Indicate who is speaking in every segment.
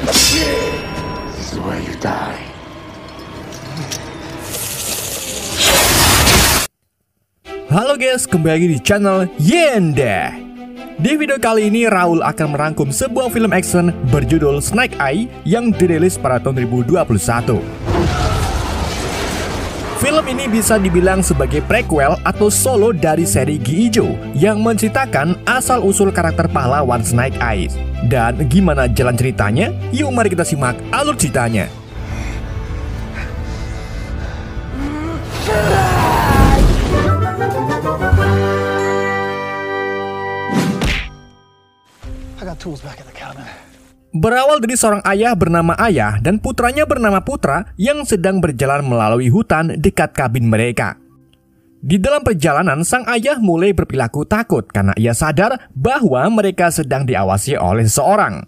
Speaker 1: This is the way you die.
Speaker 2: Halo guys, kembali lagi di channel Yenda. Di video kali ini Raul akan merangkum sebuah film action berjudul Snake Eye yang dirilis pada tahun 2021. Film ini bisa dibilang sebagai prequel atau solo dari seri Gi-Ijo yang menceritakan asal-usul karakter pahlawan Snake Eyes. Dan gimana jalan ceritanya? Yuk mari kita simak alur ceritanya. Berawal dari seorang ayah bernama Ayah dan putranya bernama Putra yang sedang berjalan melalui hutan dekat kabin mereka. Di dalam perjalanan, sang ayah mulai berperilaku takut karena ia sadar bahwa mereka sedang diawasi oleh seseorang.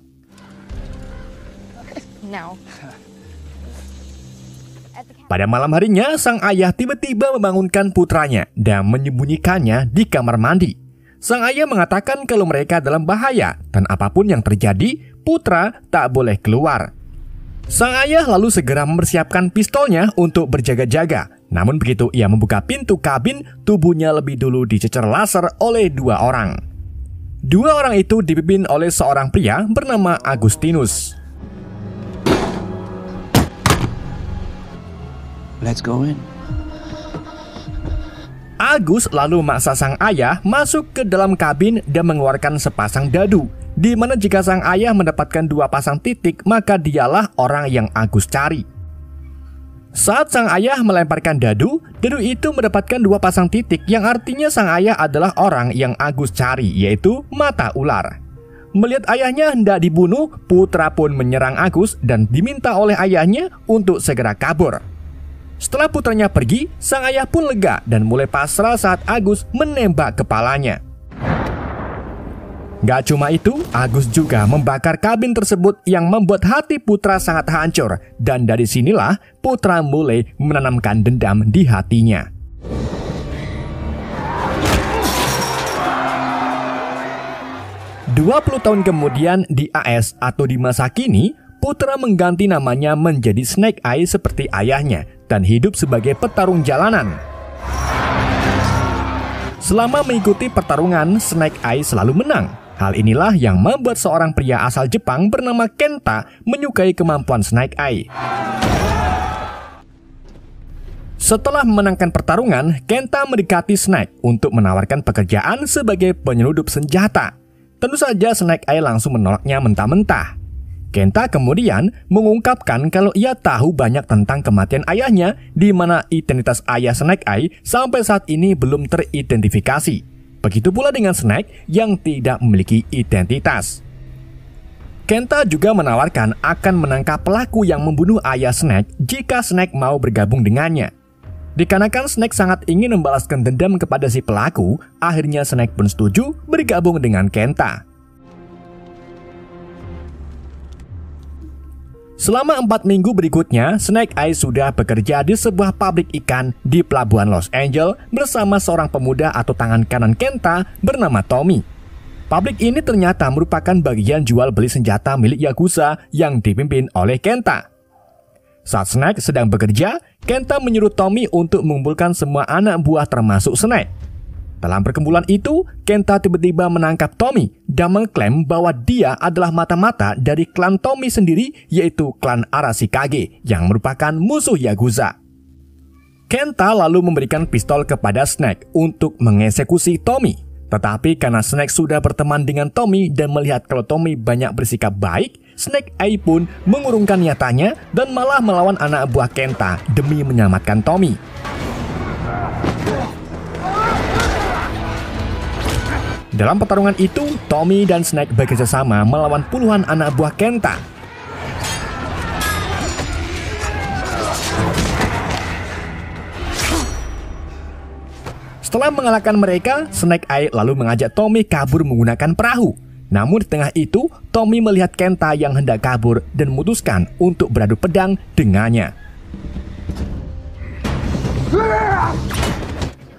Speaker 2: Pada malam harinya, sang ayah tiba-tiba membangunkan putranya dan menyembunyikannya di kamar mandi. Sang ayah mengatakan kalau mereka dalam bahaya dan apapun yang terjadi, Putra tak boleh keluar. Sang ayah lalu segera mempersiapkan pistolnya untuk berjaga-jaga. Namun begitu ia membuka pintu kabin, tubuhnya lebih dulu dicecer laser oleh dua orang. Dua orang itu dipimpin oleh seorang pria bernama Agustinus.
Speaker 1: Let's go in.
Speaker 2: Agus lalu memaksa sang ayah masuk ke dalam kabin dan mengeluarkan sepasang dadu, di mana jika sang ayah mendapatkan dua pasang titik, maka dialah orang yang Agus cari. Saat sang ayah melemparkan dadu, dadu itu mendapatkan dua pasang titik yang artinya sang ayah adalah orang yang Agus cari, yaitu mata ular. Melihat ayahnya hendak dibunuh, Putra pun menyerang Agus dan diminta oleh ayahnya untuk segera kabur. Setelah putranya pergi, sang ayah pun lega dan mulai pasrah saat Agus menembak kepalanya. Gak cuma itu, Agus juga membakar kabin tersebut yang membuat hati Putra sangat hancur. Dan dari sinilah Putra mulai menanamkan dendam di hatinya. "20 tahun kemudian di AS atau di masa kini, Putra mengganti namanya menjadi Snake Eye seperti ayahnya dan hidup sebagai petarung jalanan. Selama mengikuti pertarungan, Snake Eye selalu menang. Hal inilah yang membuat seorang pria asal Jepang bernama Kenta menyukai kemampuan Snake Eye. Setelah memenangkan pertarungan, Kenta mendekati Snake untuk menawarkan pekerjaan sebagai penyeludup senjata. Tentu saja Snake Eye langsung menolaknya mentah-mentah. Kenta kemudian mengungkapkan kalau ia tahu banyak tentang kematian ayahnya, di mana identitas ayah Snake Eye sampai saat ini belum teridentifikasi. Begitu pula dengan Snake yang tidak memiliki identitas. Kenta juga menawarkan akan menangkap pelaku yang membunuh ayah Snake jika Snake mau bergabung dengannya. Dikarenakan Snake sangat ingin membalaskan dendam kepada si pelaku, akhirnya Snake pun setuju bergabung dengan Kenta. Selama 4 minggu berikutnya, Snake Eye sudah bekerja di sebuah pabrik ikan di pelabuhan Los Angeles bersama seorang pemuda atau tangan kanan Kenta bernama Tommy. Pabrik ini ternyata merupakan bagian jual beli senjata milik Yakuza yang dipimpin oleh Kenta. Saat Snake sedang bekerja, Kenta menyuruh Tommy untuk mengumpulkan semua anak buah termasuk Snake. Dalam perkumpulan itu, Kenta tiba-tiba menangkap Tommy dan mengklaim bahwa dia adalah mata-mata dari klan Tommy sendiri, yaitu klan Arashikage yang merupakan musuh Yakuza. Kenta lalu memberikan pistol kepada Snake untuk mengeksekusi Tommy. Tetapi karena Snake sudah berteman dengan Tommy dan melihat kalau Tommy banyak bersikap baik, Snake Eye pun mengurungkan niatannya dan malah melawan anak buah Kenta demi menyelamatkan Tommy. Dalam pertarungan itu, Tommy dan Snake bekerja sama melawan puluhan anak buah Kenta. Setelah mengalahkan mereka, Snake Eye lalu mengajak Tommy kabur menggunakan perahu. Namun di tengah itu, Tommy melihat Kenta yang hendak kabur dan memutuskan untuk beradu pedang dengannya.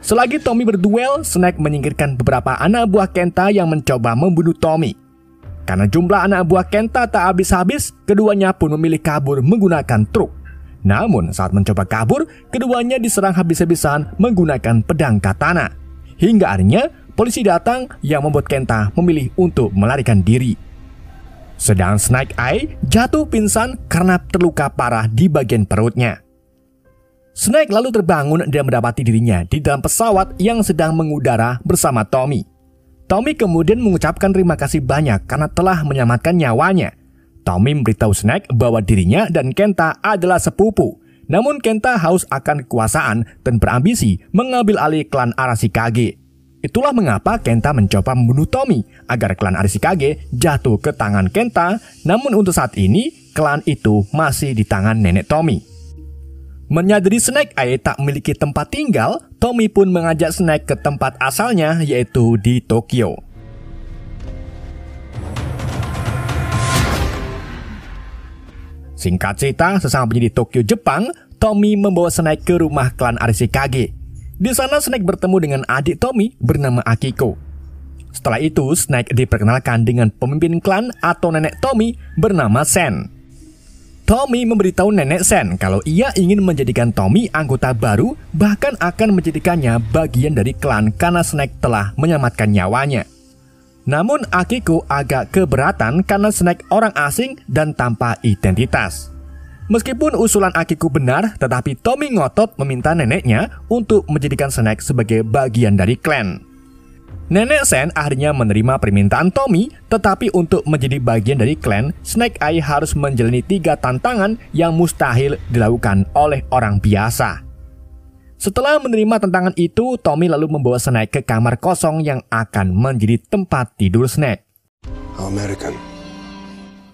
Speaker 2: Selagi Tommy berduel, Snake menyingkirkan beberapa anak buah Kenta yang mencoba membunuh Tommy. Karena jumlah anak buah Kenta tak habis-habis, keduanya pun memilih kabur menggunakan truk. Namun saat mencoba kabur, keduanya diserang habis-habisan menggunakan pedang katana. Hingga akhirnya polisi datang yang membuat Kenta memilih untuk melarikan diri. Sedang Snake Eye jatuh pingsan karena terluka parah di bagian perutnya. Snake lalu terbangun dan mendapati dirinya di dalam pesawat yang sedang mengudara bersama Tommy. Tommy kemudian mengucapkan terima kasih banyak karena telah menyelamatkan nyawanya. Tommy memberitahu Snake bahwa dirinya dan Kenta adalah sepupu. Namun Kenta haus akan kekuasaan dan berambisi mengambil alih klan Arashikage. Itulah mengapa Kenta mencoba membunuh Tommy agar klan Arashikage jatuh ke tangan Kenta. Namun untuk saat ini, klan itu masih di tangan nenek Tommy. Menyadari Snake Eye tak memiliki tempat tinggal, Tommy pun mengajak Snake ke tempat asalnya, yaitu di Tokyo. Singkat cerita, sesama penyidik Tokyo, Jepang, Tommy membawa Snake ke rumah klan Arashikage. Di sana Snake bertemu dengan adik Tommy bernama Akiko. Setelah itu, Snake diperkenalkan dengan pemimpin klan atau nenek Tommy bernama Sen. Tommy memberitahu nenek Sen kalau ia ingin menjadikan Tommy anggota baru, bahkan akan menjadikannya bagian dari klan karena Snake telah menyelamatkan nyawanya. Namun Akiko agak keberatan karena Snake orang asing dan tanpa identitas. Meskipun usulan Akiko benar, tetapi Tommy ngotot meminta neneknya untuk menjadikan Snake sebagai bagian dari klan. Nenek Sen akhirnya menerima permintaan Tommy, tetapi untuk menjadi bagian dari klan, Snake Eye harus menjalani 3 tantangan yang mustahil dilakukan oleh orang biasa. Setelah menerima tantangan itu, Tommy lalu membawa Snake ke kamar kosong yang akan menjadi tempat tidur Snake.
Speaker 3: American.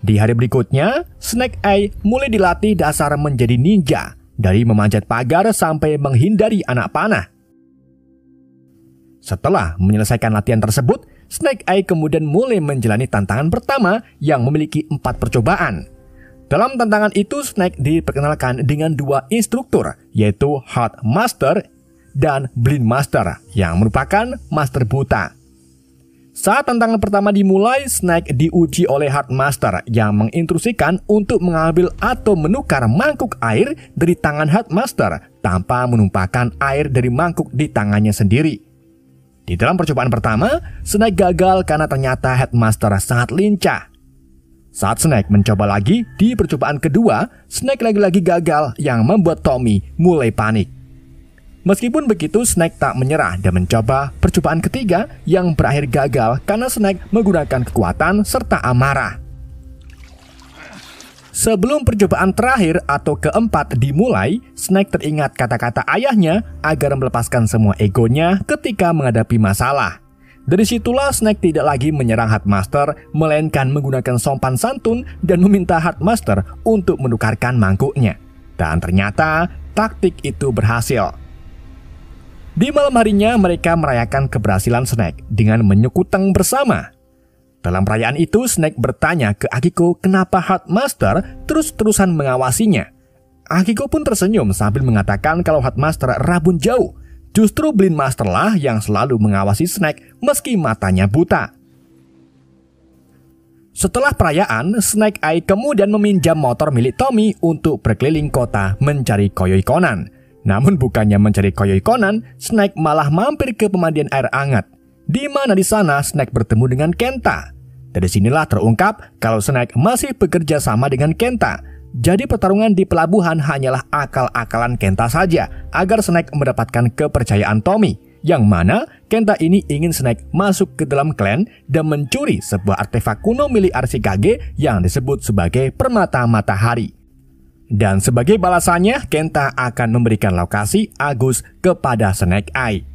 Speaker 2: Di hari berikutnya, Snake Eye mulai dilatih dasar menjadi ninja, dari memanjat pagar sampai menghindari anak panah. Setelah menyelesaikan latihan tersebut, Snake Eye kemudian mulai menjalani tantangan pertama yang memiliki 4 percobaan. Dalam tantangan itu, Snake diperkenalkan dengan 2 instruktur, yaitu Heart Master dan Blind Master, yang merupakan master buta. Saat tantangan pertama dimulai, Snake diuji oleh Heart Master yang menginstruksikan untuk mengambil atau menukar mangkuk air dari tangan Heart Master tanpa menumpahkan air dari mangkuk di tangannya sendiri. Di dalam percobaan pertama, Snake gagal karena ternyata Headmaster sangat lincah. Saat Snake mencoba lagi di percobaan kedua, Snake lagi-lagi gagal yang membuat Tommy mulai panik. Meskipun begitu, Snake tak menyerah dan mencoba percobaan ketiga yang berakhir gagal karena Snake menggunakan kekuatan serta amarah. Sebelum percobaan terakhir atau keempat dimulai, Snake teringat kata-kata ayahnya agar melepaskan semua egonya ketika menghadapi masalah. Dari situlah Snake tidak lagi menyerang Headmaster, melainkan menggunakan sopan santun dan meminta Headmaster untuk menukarkan mangkuknya. Dan ternyata taktik itu berhasil. Di malam harinya mereka merayakan keberhasilan Snake dengan menyekutang bersama. Dalam perayaan itu, Snake bertanya ke Akiko kenapa Headmaster terus-terusan mengawasinya. Akiko pun tersenyum sambil mengatakan kalau Headmaster rabun jauh. Justru Blind Master lah yang selalu mengawasi Snake meski matanya buta. Setelah perayaan, Snake Eye kemudian meminjam motor milik Tommy untuk berkeliling kota mencari Koyoi Conan. Namun bukannya mencari Koyoi Conan, Snake malah mampir ke pemandian air hangat. Di mana di sana Snake bertemu dengan Kenta. Dari sinilah terungkap kalau Snake masih bekerja sama dengan Kenta. Jadi pertarungan di pelabuhan hanyalah akal-akalan Kenta saja agar Snake mendapatkan kepercayaan Tommy. Yang mana Kenta ini ingin Snake masuk ke dalam klan dan mencuri sebuah artefak kuno milik Arashikage yang disebut sebagai permata matahari. Dan sebagai balasannya, Kenta akan memberikan lokasi Agus kepada Snake Eye.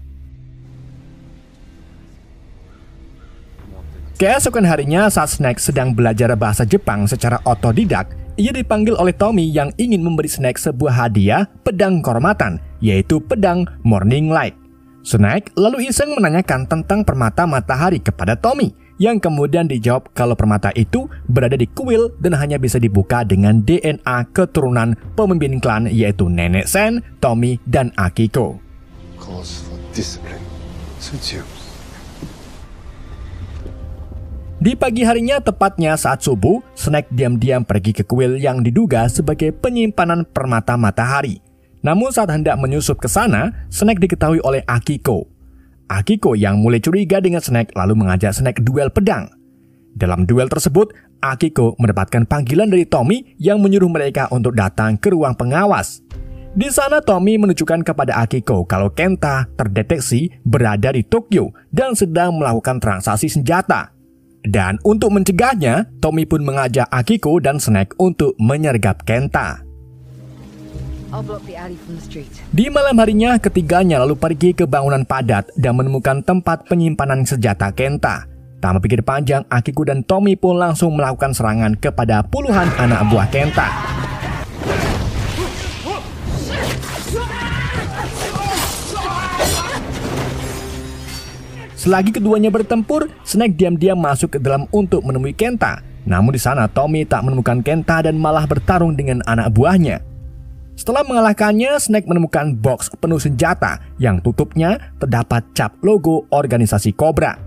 Speaker 2: Keesokan harinya saat Snake sedang belajar bahasa Jepang secara otodidak, ia dipanggil oleh Tommy yang ingin memberi Snake sebuah hadiah pedang kehormatan, yaitu pedang Morning Light. Snake lalu iseng menanyakan tentang permata matahari kepada Tommy, yang kemudian dijawab kalau permata itu berada di kuil dan hanya bisa dibuka dengan DNA keturunan pemimpin klan yaitu Nenek Sen, Tommy, dan Akiko. Di pagi harinya, tepatnya saat subuh, Snake diam-diam pergi ke kuil yang diduga sebagai penyimpanan permata matahari. Namun saat hendak menyusup ke sana, Snake diketahui oleh Akiko. Akiko yang mulai curiga dengan Snake lalu mengajak Snake duel pedang. Dalam duel tersebut, Akiko mendapatkan panggilan dari Tommy yang menyuruh mereka untuk datang ke ruang pengawas. Di sana Tommy menunjukkan kepada Akiko kalau Kenta terdeteksi berada di Tokyo dan sedang melakukan transaksi senjata. Dan untuk mencegahnya, Tommy pun mengajak Akiko dan Snake untuk menyergap Kenta. Di malam harinya, ketiganya lalu pergi ke bangunan padat dan menemukan tempat penyimpanan senjata Kenta. Tanpa pikir panjang, Akiko dan Tommy pun langsung melakukan serangan kepada puluhan anak buah Kenta. Selagi keduanya bertempur, Snake diam-diam masuk ke dalam untuk menemui Kenta. Namun di sana Tommy tak menemukan Kenta dan malah bertarung dengan anak buahnya. Setelah mengalahkannya, Snake menemukan box penuh senjata yang tutupnya terdapat cap logo organisasi Cobra.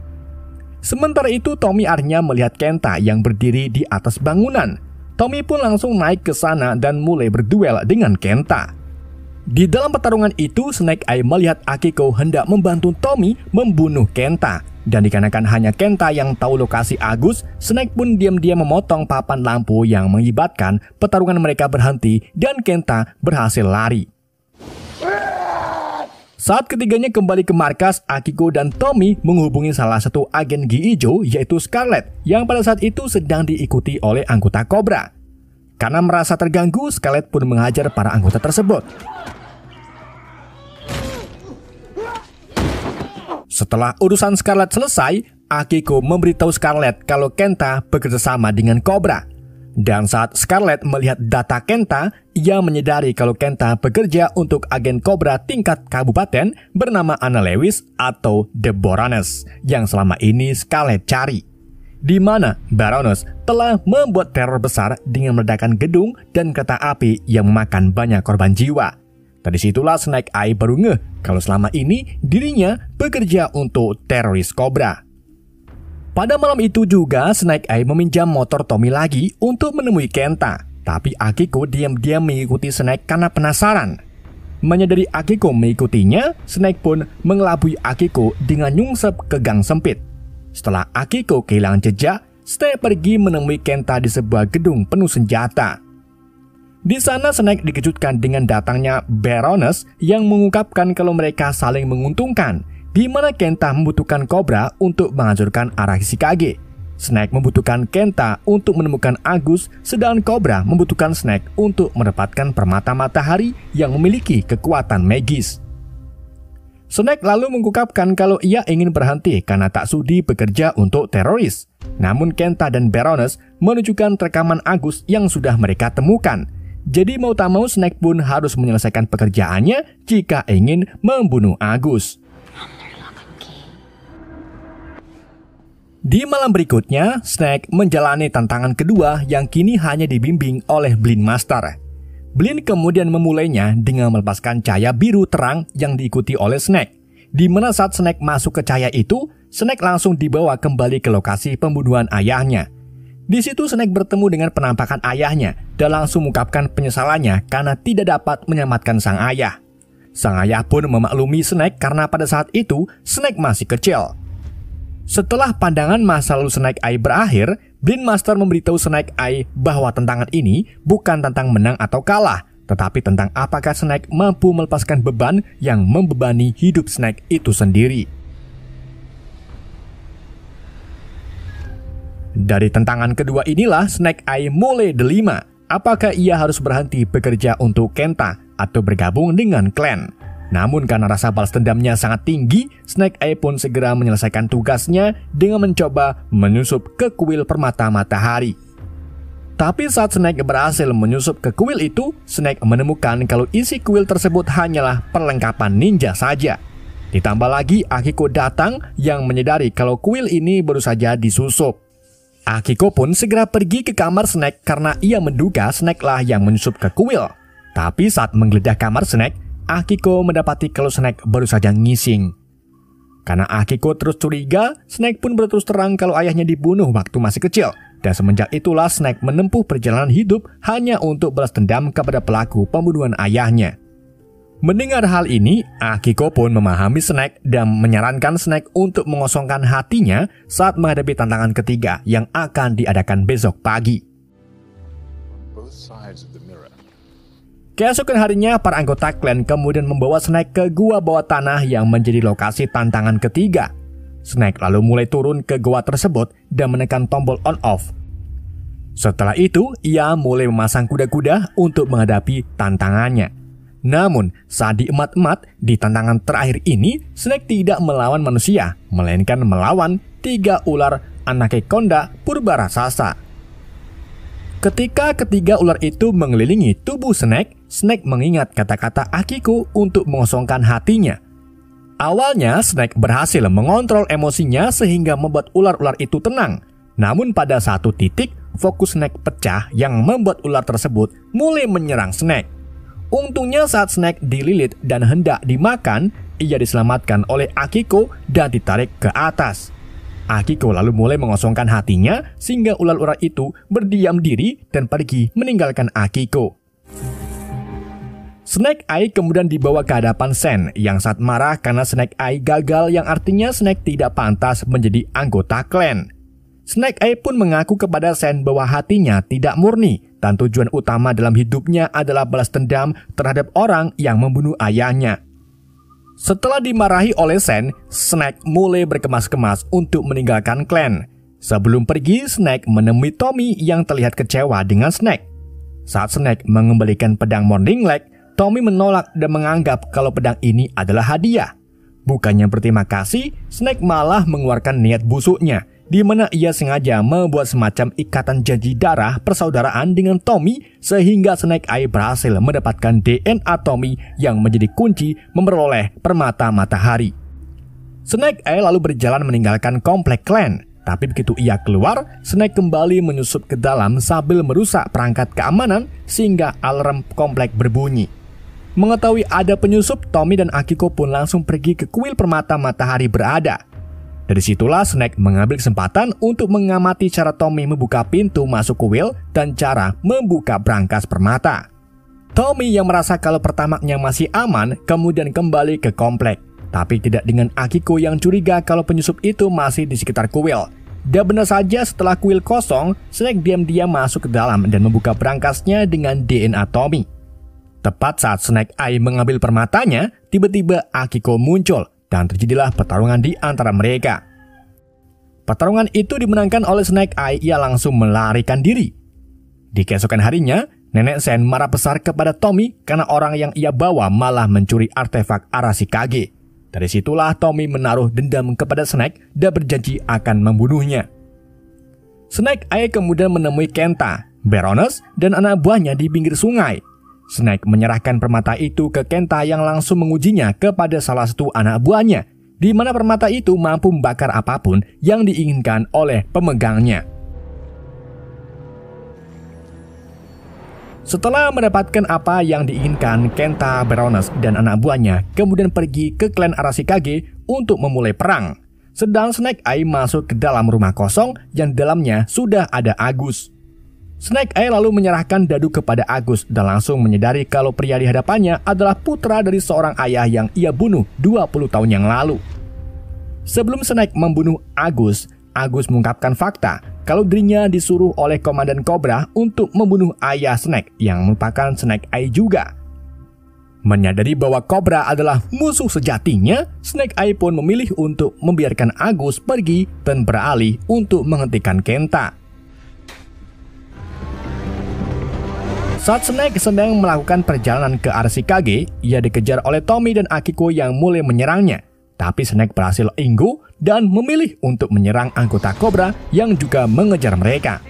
Speaker 2: Sementara itu Tommy akhirnya melihat Kenta yang berdiri di atas bangunan. Tommy pun langsung naik ke sana dan mulai berduel dengan Kenta. Di dalam pertarungan itu, Snake Eye melihat Akiko hendak membantu Tommy membunuh Kenta. Dan dikarenakan hanya Kenta yang tahu lokasi Agus, Snake pun diam-diam memotong papan lampu yang mengibatkan pertarungan mereka berhenti dan Kenta berhasil lari. Saat ketiganya kembali ke markas, Akiko dan Tommy menghubungi salah satu agen Gi-Ijo yaitu Scarlet yang pada saat itu sedang diikuti oleh anggota Cobra. Karena merasa terganggu, Scarlet pun menghajar para anggota tersebut. Setelah urusan Scarlet selesai, Akiko memberitahu Scarlet kalau Kenta bekerja sama dengan Cobra. Dan saat Scarlet melihat data Kenta, ia menyadari kalau Kenta bekerja untuk agen Cobra tingkat kabupaten bernama Anna Lewis atau The Baroness yang selama ini Scarlet cari. Di mana Baroness telah membuat teror besar dengan meledakkan gedung dan kereta api yang memakan banyak korban jiwa. Dari situlah Snake Eye baru ngeh kalau selama ini dirinya bekerja untuk teroris Cobra. Pada malam itu juga Snake Eye meminjam motor Tommy lagi untuk menemui Kenta. Tapi Akiko diam-diam mengikuti Snake karena penasaran. Menyadari Akiko mengikutinya, Snake pun mengelabui Akiko dengan nyungsep ke gang sempit. Setelah Akiko kehilangan jejak, Snake pergi menemui Kenta di sebuah gedung penuh senjata. Di sana Snake dikejutkan dengan datangnya Baroness yang mengungkapkan kalau mereka saling menguntungkan, di mana Kenta membutuhkan Cobra untuk menghancurkan Arashikage. Snake membutuhkan Kenta untuk menemukan Agus, sedangkan Cobra membutuhkan Snake untuk mendapatkan permata matahari yang memiliki kekuatan magis. Snake lalu mengungkapkan kalau ia ingin berhenti karena tak sudi bekerja untuk teroris. Namun Kenta dan Baroness menunjukkan rekaman Agus yang sudah mereka temukan. Jadi mau tak mau Snake pun harus menyelesaikan pekerjaannya jika ingin membunuh Agus. Di malam berikutnya, Snake menjalani tantangan kedua yang kini hanya dibimbing oleh Blind Master. Blind kemudian memulainya dengan melepaskan cahaya biru terang yang diikuti oleh Snake. Di mana saat Snake masuk ke cahaya itu, Snake langsung dibawa kembali ke lokasi pembunuhan ayahnya. Di situ Snake bertemu dengan penampakan ayahnya dan langsung mengungkapkan penyesalannya karena tidak dapat menyelamatkan sang ayah. Sang ayah pun memaklumi Snake karena pada saat itu Snake masih kecil. Setelah pandangan masa lalu Snake Eye berakhir, Blind Master memberitahu Snake Eye bahwa tantangan ini bukan tentang menang atau kalah, tetapi tentang apakah Snake mampu melepaskan beban yang membebani hidup Snake itu sendiri. Dari tantangan kedua inilah Snake Eye mulai dilema. Apakah ia harus berhenti bekerja untuk Kenta atau bergabung dengan klan? Namun karena rasa balas dendamnya sangat tinggi, Snake Eye pun segera menyelesaikan tugasnya dengan mencoba menyusup ke kuil permata matahari. Tapi saat Snake berhasil menyusup ke kuil itu, Snake menemukan kalau isi kuil tersebut hanyalah perlengkapan ninja saja. Ditambah lagi Akiko datang yang menyadari kalau kuil ini baru saja disusup. Akiko pun segera pergi ke kamar Snake karena ia menduga Snake lah yang menyusup ke kuil. Tapi saat menggeledah kamar Snake, Akiko mendapati kalau Snake baru saja ngising. Karena Akiko terus curiga, Snake pun berterus terang kalau ayahnya dibunuh waktu masih kecil. Dan semenjak itulah Snake menempuh perjalanan hidup hanya untuk balas dendam kepada pelaku pembunuhan ayahnya. Mendengar hal ini, Akiko pun memahami Snake dan menyarankan Snake untuk mengosongkan hatinya saat menghadapi tantangan ketiga yang akan diadakan besok pagi. Keesokan harinya, para anggota klan kemudian membawa Snake ke gua bawah tanah yang menjadi lokasi tantangan ketiga. Snake lalu mulai turun ke gua tersebut dan menekan tombol on-off. Setelah itu, ia mulai memasang kuda-kuda untuk menghadapi tantangannya. Namun, saat di emat-emat di tantangan terakhir ini, Snake tidak melawan manusia, melainkan melawan 3 ular Anaconda purba raksasa. Ketika ketiga ular itu mengelilingi tubuh Snake, Snake mengingat kata-kata Akiko untuk mengosongkan hatinya. Awalnya, Snake berhasil mengontrol emosinya sehingga membuat ular-ular itu tenang. Namun pada satu titik, fokus Snake pecah yang membuat ular tersebut mulai menyerang Snake. Untungnya saat Snake dililit dan hendak dimakan, ia diselamatkan oleh Akiko dan ditarik ke atas. Akiko lalu mulai mengosongkan hatinya sehingga ular-ular itu berdiam diri dan pergi meninggalkan Akiko. Snake Eye kemudian dibawa ke hadapan Sen yang sangat marah karena Snake Eye gagal, yang artinya Snake tidak pantas menjadi anggota klan. Snake Eye pun mengaku kepada Sen bahwa hatinya tidak murni dan tujuan utama dalam hidupnya adalah balas dendam terhadap orang yang membunuh ayahnya. Setelah dimarahi oleh Sen, Snake mulai berkemas-kemas untuk meninggalkan klan. Sebelum pergi, Snake menemui Tommy yang terlihat kecewa dengan Snake. Saat Snake mengembalikan pedang Morning Light, Tommy menolak dan menganggap kalau pedang ini adalah hadiah. Bukannya berterima kasih, Snake malah mengeluarkan niat busuknya, di mana ia sengaja membuat semacam ikatan janji darah persaudaraan dengan Tommy sehingga Snake Eye berhasil mendapatkan DNA Tommy yang menjadi kunci memperoleh permata matahari. Snake Eye lalu berjalan meninggalkan komplek klan, tapi begitu ia keluar, Snake kembali menyusup ke dalam sambil merusak perangkat keamanan sehingga alarm komplek berbunyi. Mengetahui ada penyusup, Tommy dan Akiko pun langsung pergi ke kuil permata matahari berada. Dari situlah Snake mengambil kesempatan untuk mengamati cara Tommy membuka pintu masuk kuil dan cara membuka brankas permata. Tommy yang merasa kalau pertamaknya masih aman kemudian kembali ke komplek, tapi tidak dengan Akiko yang curiga kalau penyusup itu masih di sekitar kuil. Dan benar saja, setelah kuil kosong, Snake diam-diam masuk ke dalam dan membuka brankasnya dengan DNA Tommy. Tepat saat Snake Eye mengambil permatanya, tiba-tiba Akiko muncul dan terjadilah pertarungan di antara mereka. Pertarungan itu dimenangkan oleh Snake Eye, ia langsung melarikan diri. Di keesokan harinya, Nenek Sen marah besar kepada Tommy karena orang yang ia bawa malah mencuri artefak Arashikage. Dari situlah Tommy menaruh dendam kepada Snake dan berjanji akan membunuhnya. Snake Eye kemudian menemui Kenta, Baroness, dan anak buahnya di pinggir sungai. Snake menyerahkan permata itu ke Kenta yang langsung mengujinya kepada salah satu anak buahnya, di mana permata itu mampu membakar apapun yang diinginkan oleh pemegangnya. Setelah mendapatkan apa yang diinginkan, Kenta, Baroness, dan anak buahnya kemudian pergi ke klan Arashikage untuk memulai perang. Sedang Snake Eye masuk ke dalam rumah kosong yang dalamnya sudah ada Agus. Snake Eye lalu menyerahkan dadu kepada Agus dan langsung menyadari kalau pria di hadapannya adalah putra dari seorang ayah yang ia bunuh 20 tahun yang lalu. Sebelum Snake membunuh Agus, Agus mengungkapkan fakta kalau dirinya disuruh oleh Komandan Cobra untuk membunuh ayah Snake yang merupakan Snake Eye juga. Menyadari bahwa Cobra adalah musuh sejatinya, Snake Eye pun memilih untuk membiarkan Agus pergi dan beralih untuk menghentikan Kenta. Saat Snake sedang melakukan perjalanan ke Arashikage, ia dikejar oleh Tommy dan Akiko yang mulai menyerangnya. Tapi Snake berhasil inggu dan memilih untuk menyerang anggota Cobra yang juga mengejar mereka.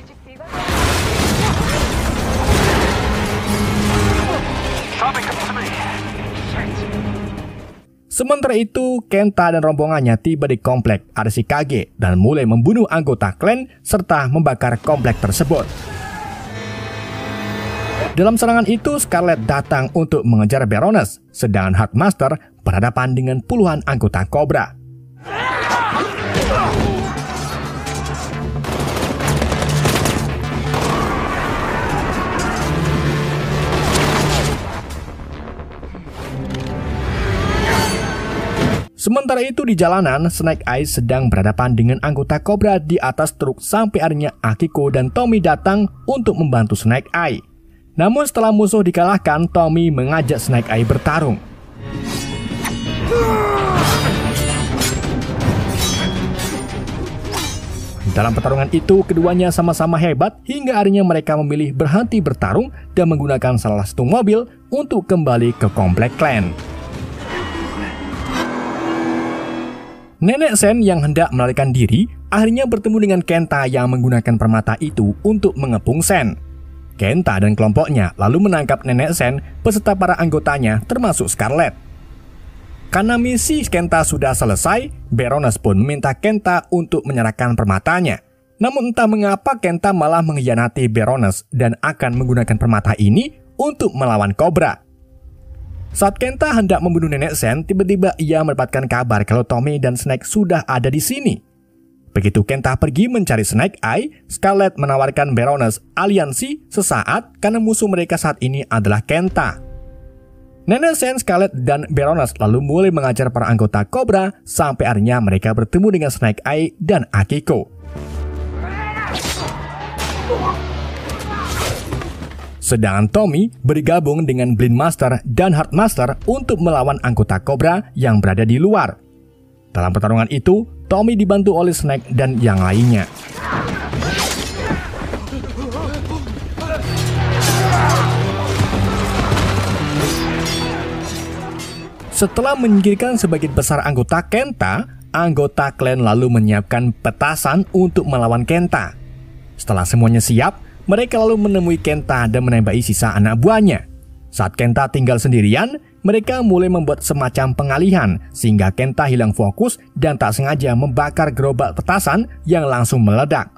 Speaker 2: Sementara itu, Kenta dan rombongannya tiba di komplek Arashikage dan mulai membunuh anggota klan serta membakar komplek tersebut. Dalam serangan itu, Scarlet datang untuk mengejar Baroness, sedangkan Heartmaster berhadapan dengan puluhan anggota Cobra. Sementara itu di jalanan, Snake Eyes sedang berhadapan dengan anggota Cobra di atas truk sampai akhirnya Akiko dan Tommy datang untuk membantu Snake Eye. Namun setelah musuh dikalahkan, Tommy mengajak Snake Eye bertarung. Dalam pertarungan itu, keduanya sama-sama hebat hingga akhirnya mereka memilih berhenti bertarung dan menggunakan salah satu mobil untuk kembali ke komplek klan. Nenek Sen yang hendak melarikan diri akhirnya bertemu dengan Kenta yang menggunakan permata itu untuk mengepung Sen. Kenta dan kelompoknya lalu menangkap Nenek Sen beserta para anggotanya termasuk Scarlet. Karena misi Kenta sudah selesai, Baroness pun meminta Kenta untuk menyerahkan permatanya. Namun entah mengapa Kenta malah mengkhianati Baroness dan akan menggunakan permata ini untuk melawan Cobra. Saat Kenta hendak membunuh Nenek Sen, tiba-tiba ia mendapatkan kabar kalau Tommy dan Snake sudah ada di sini. Begitu Kenta pergi mencari Snake Eye, Scarlet menawarkan Baroness aliansi sesaat karena musuh mereka saat ini adalah Kenta. Nenek Sen, Scarlet, dan Baroness lalu mulai mengajar para anggota Cobra sampai akhirnya mereka bertemu dengan Snake Eye dan Akiko. Sedangkan Tommy bergabung dengan Blind Master dan Heart Master untuk melawan anggota Cobra yang berada di luar. Dalam pertarungan itu, Tommy dibantu oleh Snake dan yang lainnya. Setelah menyingkirkan sebagian besar anggota Kenta, anggota klan lalu menyiapkan petasan untuk melawan Kenta. Setelah semuanya siap, mereka lalu menemui Kenta dan menembaki sisa anak buahnya. Saat Kenta tinggal sendirian, mereka mulai membuat semacam pengalihan sehingga Kenta hilang fokus dan tak sengaja membakar gerobak petasan yang langsung meledak.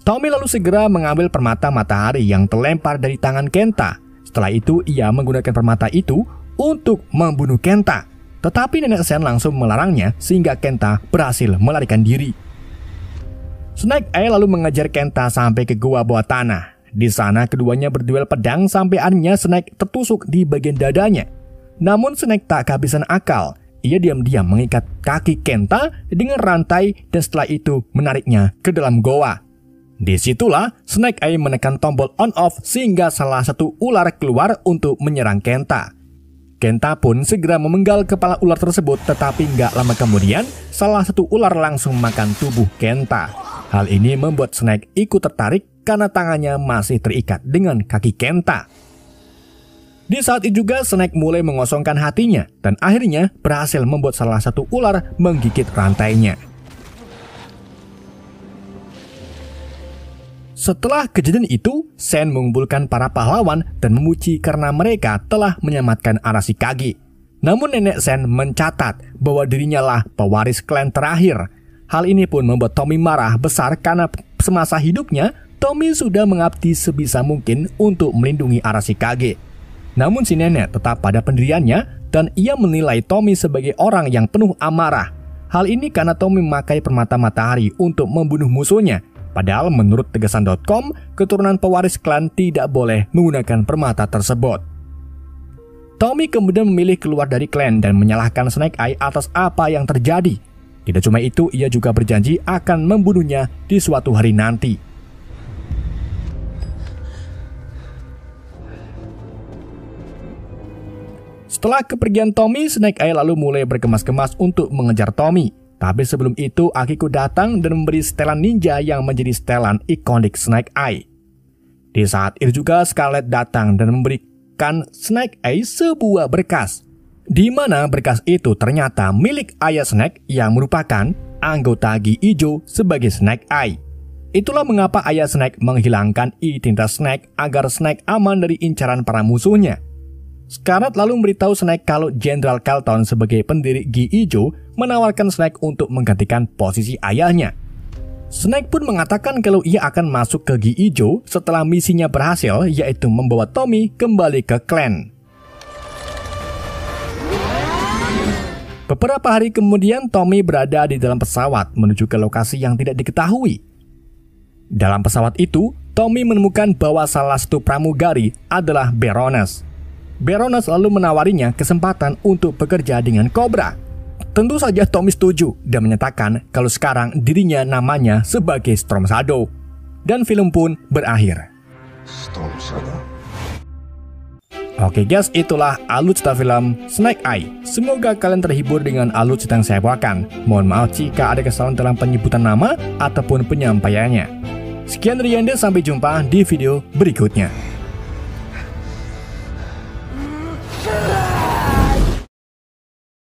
Speaker 2: Tommy lalu segera mengambil permata matahari yang terlempar dari tangan Kenta. Setelah itu, ia menggunakan permata itu untuk membunuh Kenta. Tetapi Nenek Sen langsung melarangnya sehingga Kenta berhasil melarikan diri. Snake Eye lalu mengejar Kenta sampai ke gua bawah tanah. Di sana keduanya berduel pedang sampai akhirnya Snake tertusuk di bagian dadanya. Namun Snake tak kehabisan akal. Ia diam-diam mengikat kaki Kenta dengan rantai dan setelah itu menariknya ke dalam goa. Disitulah Snake Eye menekan tombol on-off sehingga salah satu ular keluar untuk menyerang Kenta. Kenta pun segera memenggal kepala ular tersebut, tetapi nggak lama kemudian salah satu ular langsung makan tubuh Kenta. Hal ini membuat Snake ikut tertarik karena tangannya masih terikat dengan kaki Kenta. Di saat itu juga Snake mulai mengosongkan hatinya dan akhirnya berhasil membuat salah satu ular menggigit rantainya. Setelah kejadian itu, Sen mengumpulkan para pahlawan dan memuji karena mereka telah menyelamatkan Arashikage. Namun Nenek Sen mencatat bahwa dirinya lah pewaris klan terakhir. Hal ini pun membuat Tommy marah besar karena semasa hidupnya Tommy sudah mengabdi sebisa mungkin untuk melindungi Arashikage. Namun si nenek tetap pada pendiriannya dan ia menilai Tommy sebagai orang yang penuh amarah. Hal ini karena Tommy memakai permata matahari untuk membunuh musuhnya. Padahal menurut tegasan.com, keturunan pewaris klan tidak boleh menggunakan permata tersebut. Tommy kemudian memilih keluar dari klan dan menyalahkan Snake Eye atas apa yang terjadi. Tidak cuma itu, ia juga berjanji akan membunuhnya di suatu hari nanti. Setelah kepergian Tommy, Snake Eye lalu mulai bergemas-gemas untuk mengejar Tommy. Tapi sebelum itu, Akiko datang dan memberi setelan ninja yang menjadi setelan ikonik Snake Eye. Di saat itu juga Scarlet datang dan memberikan Snake Eye sebuah berkas, di mana berkas itu ternyata milik ayah Snake yang merupakan anggota Gi Ijo sebagai Snake Eye. Itulah mengapa ayah Snake menghilangkan identitas Snake agar Snake aman dari incaran para musuhnya. Scarlet lalu memberitahu Snake kalau Jenderal Carlton sebagai pendiri Gi Ijo menawarkan Snake untuk menggantikan posisi ayahnya. Snake pun mengatakan kalau ia akan masuk ke Gi Ijo setelah misinya berhasil, yaitu membawa Tommy kembali ke klan. Beberapa hari kemudian Tommy berada di dalam pesawat menuju ke lokasi yang tidak diketahui. Dalam pesawat itu, Tommy menemukan bahwa salah satu pramugari adalah Baroness. Baroness lalu menawarinya kesempatan untuk bekerja dengan Cobra. Tentu saja Tommy setuju dan menyatakan kalau sekarang dirinya namanya sebagai Storm Shadow. Dan film pun berakhir.
Speaker 1: Storm Shadow.
Speaker 2: Oke guys, itulah alur cerita film Snake Eye. Semoga kalian terhibur dengan alur cerita yang saya bawakan. Mohon maaf jika ada kesalahan dalam penyebutan nama ataupun penyampaiannya. Sekian dari Anda, sampai jumpa di video berikutnya.